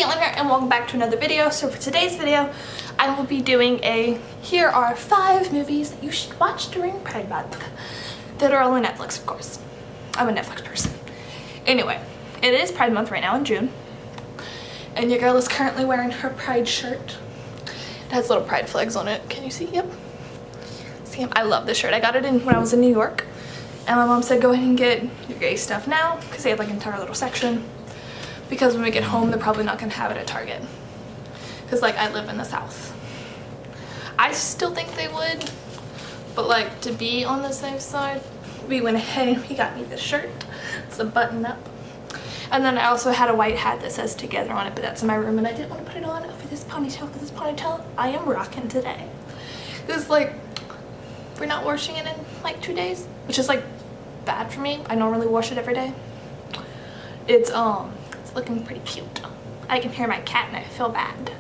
Caitlin here and welcome back to another video. So for today's video, I will be doing here are 5 movies that you should watch during Pride Month that are all on Netflix, of course. I'm a Netflix person. Anyway, it is Pride Month right now in June. And your girl is currently wearing her Pride shirt. It has little Pride flags on it. Can you see? Yep. See, I love this shirt. I got it when I was in New York. And my mom said go ahead and get your gay stuff now because they had like an entire little section. Because when we get home, they're probably not going to have it at Target. Because, like, I live in the South. I still think they would. But, like, to be on the safe side, we went ahead and we got me this shirt. It's a button up. And then I also had a white hat that says Together on it, but that's in my room. And I didn't want to put it on over this ponytail because this ponytail I am rocking today. It's like, we're not washing it in, like, 2 days. Which is, like, bad for me. I normally wash it every day. It's looking pretty cute. I can hear my cat and I feel bad.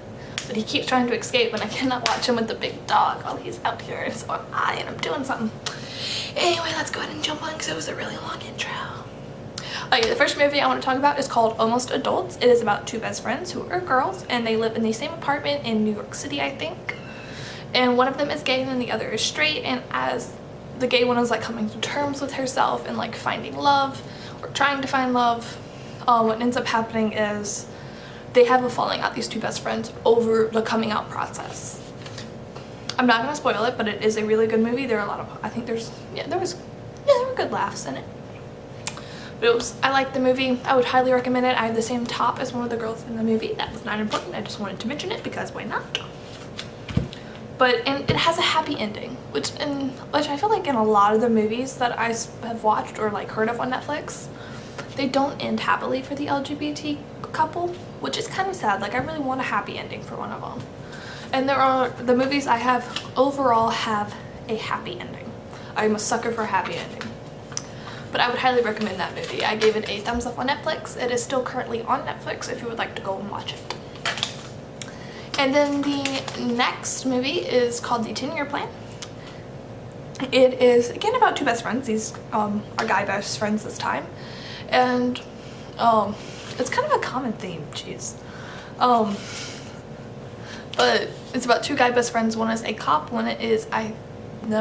But he keeps trying to escape and I cannot watch him with the big dog while he's out here. So am I, and I'm doing something. Anyway, let's go ahead and jump on because it was a really long intro. Okay, the first movie I want to talk about is called Almost Adults. It is about 2 best friends who are girls and they live in the same apartment in New York City, I think. And one of them is gay and the other is straight, and as the gay one is like coming to terms with herself and like finding love or trying to find love, what ends up happening is they have a falling out, these 2 best friends, over the coming out process. I'm not gonna spoil it, but it is a really good movie. There are a lot of, I think there were good laughs in it. But I liked the movie. I would highly recommend it. I have the same top as one of the girls in the movie. That was not important. I just wanted to mention it because why not? And it has a happy ending, which I feel like in a lot of the movies that I have watched or like heard of on Netflix, they don't end happily for the LGBT couple, which is kind of sad. Like, I really want a happy ending for one of them. And the movies I have overall have a happy ending. I'm a sucker for a happy ending. But I would highly recommend that movie. I gave it a thumbs up on Netflix. It is still currently on Netflix if you would like to go and watch it. And then the next movie is called The 10-Year Plan. It is, again, about 2 best friends. These are guy best friends this time. And it's kind of a common theme, jeez. But it's about 2 guy best friends. One is a cop, one is, I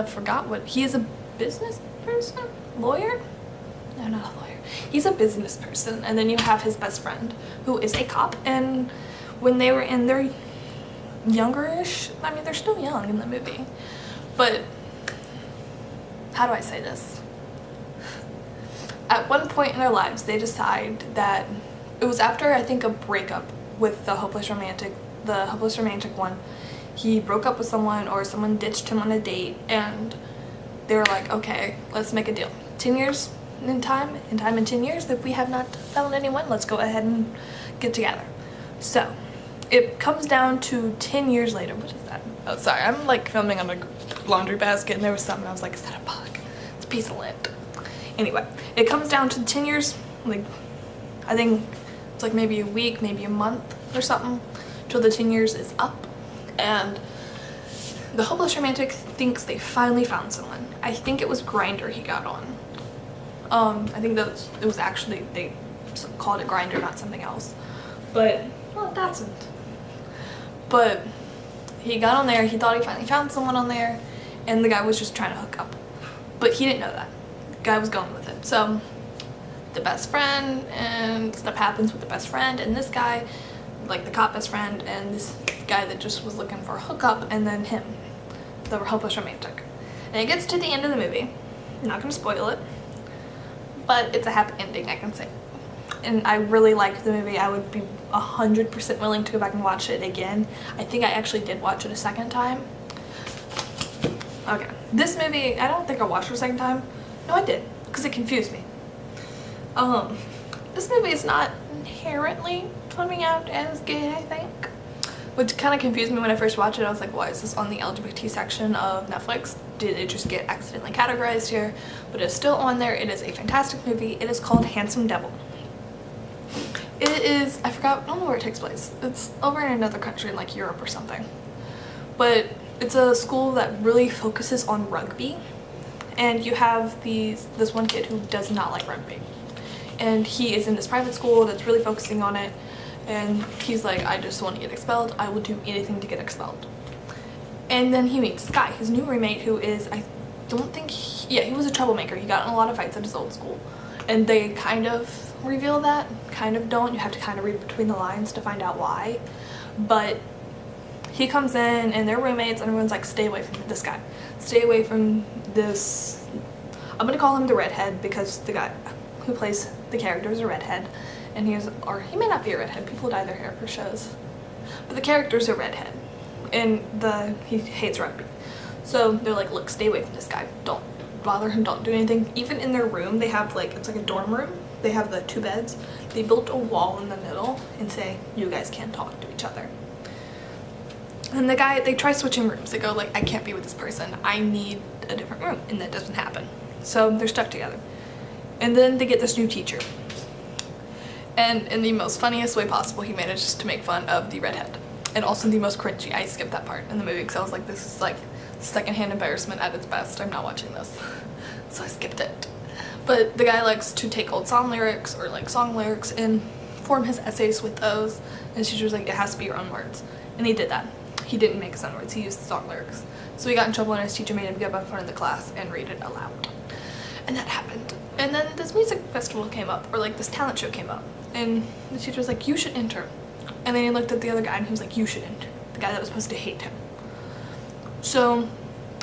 forgot what, he is a business person? Lawyer? No, not a lawyer. He's a business person. And then you have his best friend, who is a cop. And when they were in their younger-ish, I mean, they're still young in the movie. But, how do I say this? At one point in their lives, they decide that it was after, I think, a breakup with the hopeless romantic one. He broke up with someone, or someone ditched him on a date, and they were like, okay, let's make a deal. 10 years in time in 10 years, if we have not found anyone, let's go ahead and get together. So, it comes down to 10 years later. What is that? Oh, sorry, I'm like filming on a laundry basket, and there was something, I was like, is that a bug? It's a piece of lint. Anyway, it comes down to 10 years, like, I think it's like maybe a week, maybe a month or something, till the 10 years is up. And the hopeless romantic thinks they finally found someone. I think it was Grindr he got on. I think that it was actually, they called it Grindr, not something else. But, well, that's it. But he got on there, he thought he finally found someone on there, and the guy was just trying to hook up. But he didn't know that. Guy was going with it. So the best friend, and stuff happens with the best friend and this guy, like the cop best friend, and this guy that just was looking for a hookup, and then him, the hopeless romantic. And it gets to the end of the movie. I'm not gonna spoil it, but it's a happy ending, I can say. And I really liked the movie. I would be 100% willing to go back and watch it again. I think I actually did watch it a second time. Okay, this movie, I don't think I watched it a second time. No, I did, because it confused me. This movie is not inherently coming out as gay, I think. Which kind of confused me when I first watched it. I was like, why is this on the LGBT section of Netflix? Did it just get accidentally categorized here? But it's still on there. It is a fantastic movie. It is called Handsome Devil. It is, I don't know where it takes place. It's over in another country in like Europe or something. But it's a school that really focuses on rugby. And you have this one kid who does not like rugby. And he is in this private school that's really focusing on it. and he's like, I just want to get expelled. I will do anything to get expelled. And then he meets this guy, his new roommate, who is, I don't think, he was a troublemaker. He got in a lot of fights at his old school. And they kind of reveal that, kind of don't. You have to kind of read between the lines to find out why. But he comes in and they're roommates and everyone's like, stay away from this guy. Stay away from this, I'm gonna call him the redhead because the guy who plays the character is a redhead. And or he may not be a redhead, people dye their hair for shows. But the character's a redhead. And he hates rugby. So they're like, look, stay away from this guy. Don't bother him, don't do anything. Even in their room, they have like, it's like a dorm room. They have the 2 beds. They built a wall in the middle and say, you guys can't talk to each other. And the guy, they try switching rooms. They go like, I can't be with this person. I need a different room. And that doesn't happen. So they're stuck together. And then they get this new teacher. And in the most funniest way possible, he manages to make fun of the redhead. And also the most cringy. I skipped that part in the movie because I was like, this is like secondhand embarrassment at its best. I'm not watching this. So I skipped it. But the guy likes to take old song lyrics or like song lyrics and form his essays with those. And the teacher was like, it has to be your own words. And he did that. He didn't make his own words. He used the song lyrics. So he got in trouble and his teacher made him get up in front of the class and read it aloud. And that happened. And then this music festival came up, or like this talent show came up. And the teacher was like, you should enter. And then he looked at the other guy and he was like, you should enter. The guy that was supposed to hate him. So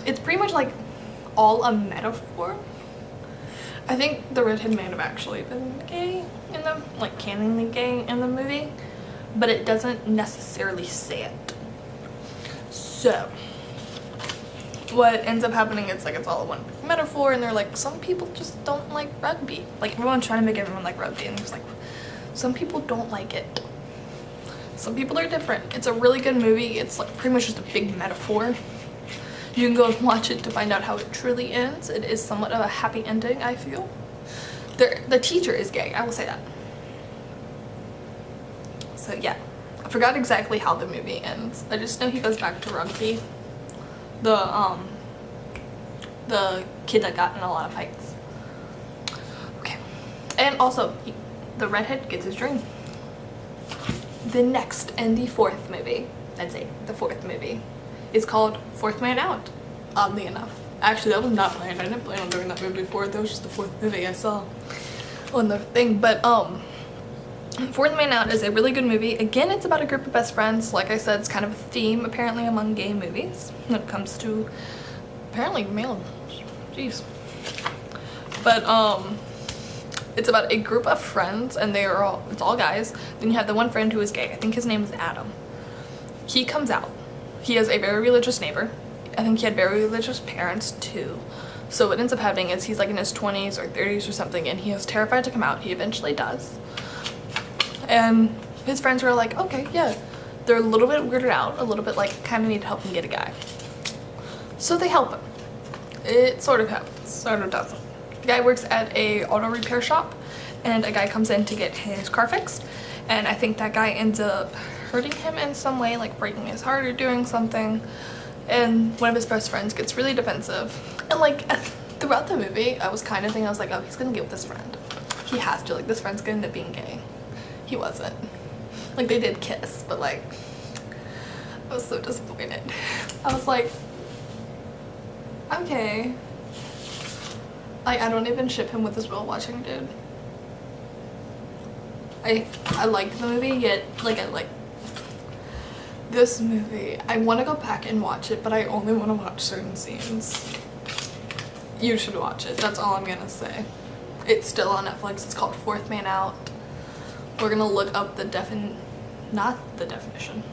it's pretty much like all a metaphor. I think the redhead may have actually been gay in the, like canonly gay in the movie, but it doesn't necessarily say it. So what ends up happening, it's like it's all one metaphor, and they're like, some people just don't like rugby. Like everyone's trying to make everyone like rugby, and it's like, some people don't like it. Some people are different. It's a really good movie. It's like pretty much just a big metaphor. You can go and watch it to find out how it truly ends. It is somewhat of a happy ending, I feel. The teacher is gay, I will say that. So yeah, I forgot exactly how the movie ends. I just know he goes back to rugby. The kid that got in a lot of fights. Okay, and also the redhead gets his dream. The next and the 4th movie, I'd say the 4th movie, is called Fourth Man Out, oddly enough. Actually, that was not planned. I didn't plan on doing that movie before. That was just the 4th movie I saw on the thing. But Fourth Man Out is a really good movie. Again, it's about a group of best friends. Like I said, it's kind of a theme apparently among gay movies when it comes to apparently male. Jeez. But it's about a group of friends, and it's all guys. Then you have the one friend who is gay. I think his name is Adam. He comes out. He has a very religious neighbor. I think he had very religious parents too. So what ends up happening is he's like in his 20s or 30s or something, and he is terrified to come out. He eventually does. And his friends were like, okay, yeah. They're a little bit weirded out, a little bit like kind of need to help him get a guy. So they help him. It sort of happens, sort of doesn't. The guy works at a auto repair shop, and a guy comes in to get his car fixed, and I think that guy ends up hurting him in some way, like breaking his heart or doing something, and one of his best friends gets really defensive. And like throughout the movie, I was kind of thinking, I was like, oh, he's gonna get with this friend. He has to, like this friend's gonna end up being gay. He wasn't. Like they did kiss, but like I was so disappointed. I was like, okay. Like I don't even ship him with this Will watching dude. I like the movie, yet like I like this movie. I want to go back and watch it, but I only want to watch certain scenes. You should watch it. That's all I'm gonna say. It's still on Netflix. It's called Fourth Man Out. We're gonna look up not the definition.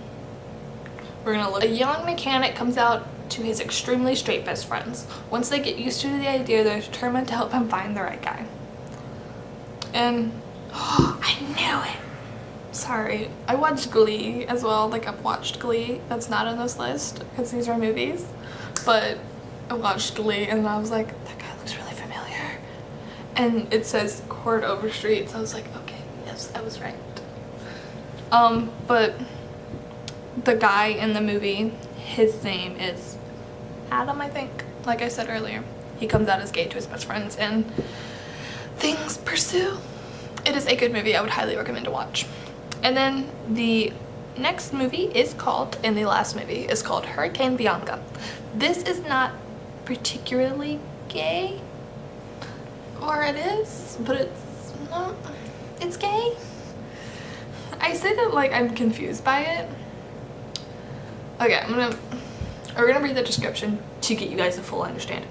We're gonna look. A young mechanic comes out to his extremely straight best friends. Once they get used to the idea, they're determined to help him find the right guy. And I knew it. Sorry, I watched Glee as well. Like I've watched Glee. That's not on this list because these are movies. But I watched Glee and I was like, that guy looks really familiar. And it says Cord Overstreet, so I was like, okay, yes, I was right. But the guy in the movie, his name is Adam, I think. Like I said earlier, he comes out as gay to his best friends and things pursue. It is a good movie. I would highly recommend to watch. And then the next movie is called, and the last movie is called Hurricane Bianca. This is not particularly gay, or it is, but it's not, it's gay. I say that like I'm confused by it. Okay, we're gonna read the description to get you guys a full understanding.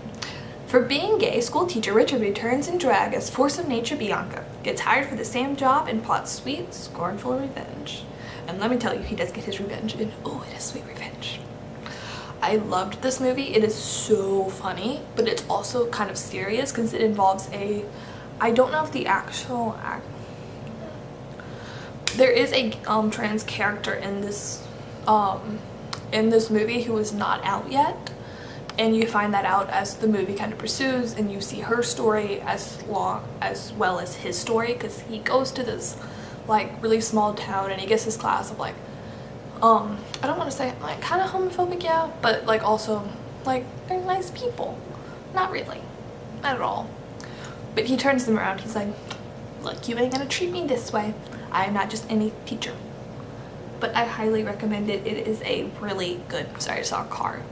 For being gay, school teacher Richard returns in drag as force of nature Bianca, gets hired for the same job and plots sweet, scornful revenge. And let me tell you, he does get his revenge, and oh, it is sweet revenge. I loved this movie. It is so funny, but it's also kind of serious because it involves I don't know if the actual there is a trans character in this movie who is not out yet, and you find that out as the movie kind of pursues, and you see her story as well as his story, because he goes to this like really small town and he gets his class of like I don't want to say like kind of homophobic, yeah, but like also like they're nice people. Not really, not at all. But he turns them around. He's like, look, you ain't gonna treat me this way. I am not just any teacher. But I highly recommend it. It is a really good, sorry, I saw a car.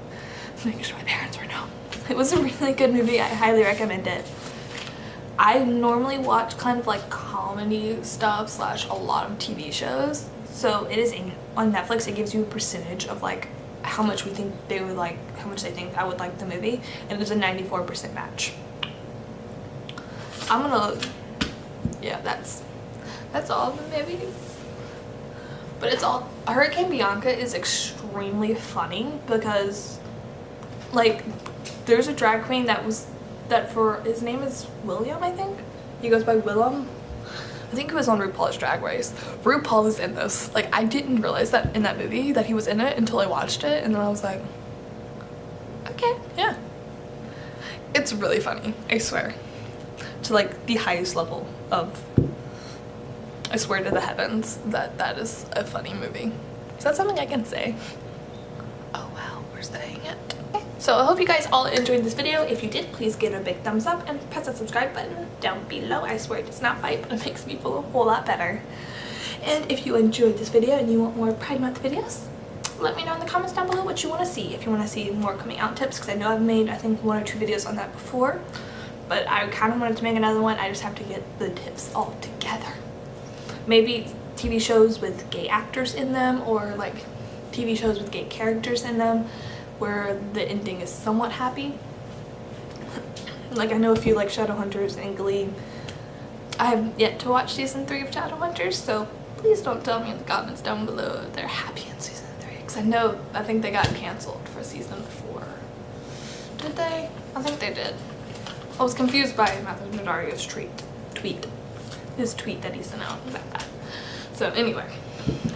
Making sure my parents were no. It was a really good movie. I highly recommend it. I normally watch kind of like comedy stuff / a lot of TV shows. So it is on Netflix. It gives you a percentage of like how much we think they would like, how much they think I would like the movie, and there's a 94% match. I'm gonna, yeah, that's all the movies. But it's all, Hurricane Bianca is extremely funny because like there's a drag queen his name is William, I think. He goes by Willem. I think he was on RuPaul's Drag Race. RuPaul is in this. Like, I didn't realize that in that movie that he was in it until I watched it, and then I was like, okay, yeah. It's really funny, I swear. To like the highest level of, I swear to the heavens that is a funny movie. Is that something I can say? Oh wow, we're saying it. Okay. So I hope you guys all enjoyed this video. If you did, please give it a big thumbs up and press that subscribe button down below. I swear it does not bite, but it makes me feel a whole lot better. And if you enjoyed this video and you want more Pride Month videos, let me know in the comments down below what you want to see. If you want to see more coming out tips, because I know I've made, I think, 1 or 2 videos on that before. But I kind of wanted to make another one. I just have to get the tips all together. Maybe TV shows with gay actors in them, or like TV shows with gay characters in them where the ending is somewhat happy. Like I know a few like Shadowhunters and Glee. I have yet to watch season 3 of Shadowhunters, so please don't tell me in the comments down below if they're happy in season 3, because I think they got canceled for season 4. Did they? I think they did. I was confused by Matthew Nadario's tweet. His tweet that he sent out about that. So anyway,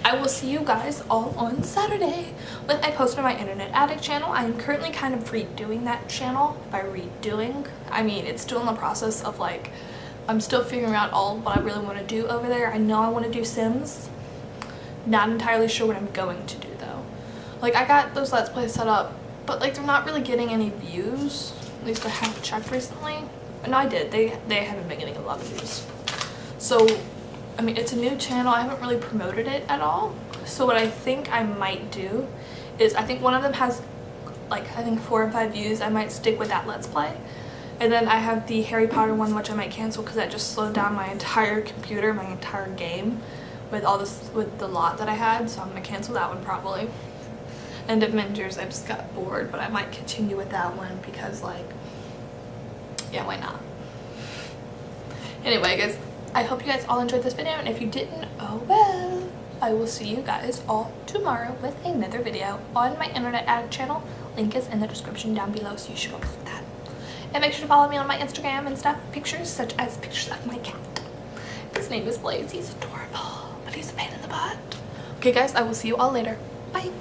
I will see you guys all on Saturday when I post on my Internet Addict channel. I am currently kind of redoing that channel. By redoing, I mean it's still in the process of like, I'm still figuring out all what I really want to do over there. I know I want to do Sims. Not entirely sure what I'm going to do though. Like I got those Let's Plays set up, but like they're not really getting any views. At least I haven't checked recently. No, I did. They haven't been getting a lot of views. So, I mean, it's a new channel. I haven't really promoted it at all. So what I think I might do is, I think one of them has like, I think 4 or 5 views. I might stick with that Let's Play. And then I have the Harry Potter one, which I might cancel because that just slowed down my entire computer, my entire game with all this, with the lot that I had. So I'm gonna cancel that one probably. And Avengers, I just got bored, but I might continue with that one because like, yeah, why not? Anyway, guys, I hope you guys all enjoyed this video, and if you didn't, oh well. I will see you guys all tomorrow with another video on my Internet Addict channel. Link is in the description down below, so you should go click that. And make sure to follow me on my Instagram and stuff, pictures such as pictures of my cat. His name is Blaze. He's adorable, but he's a pain in the butt. Okay guys, I will see you all later. Bye.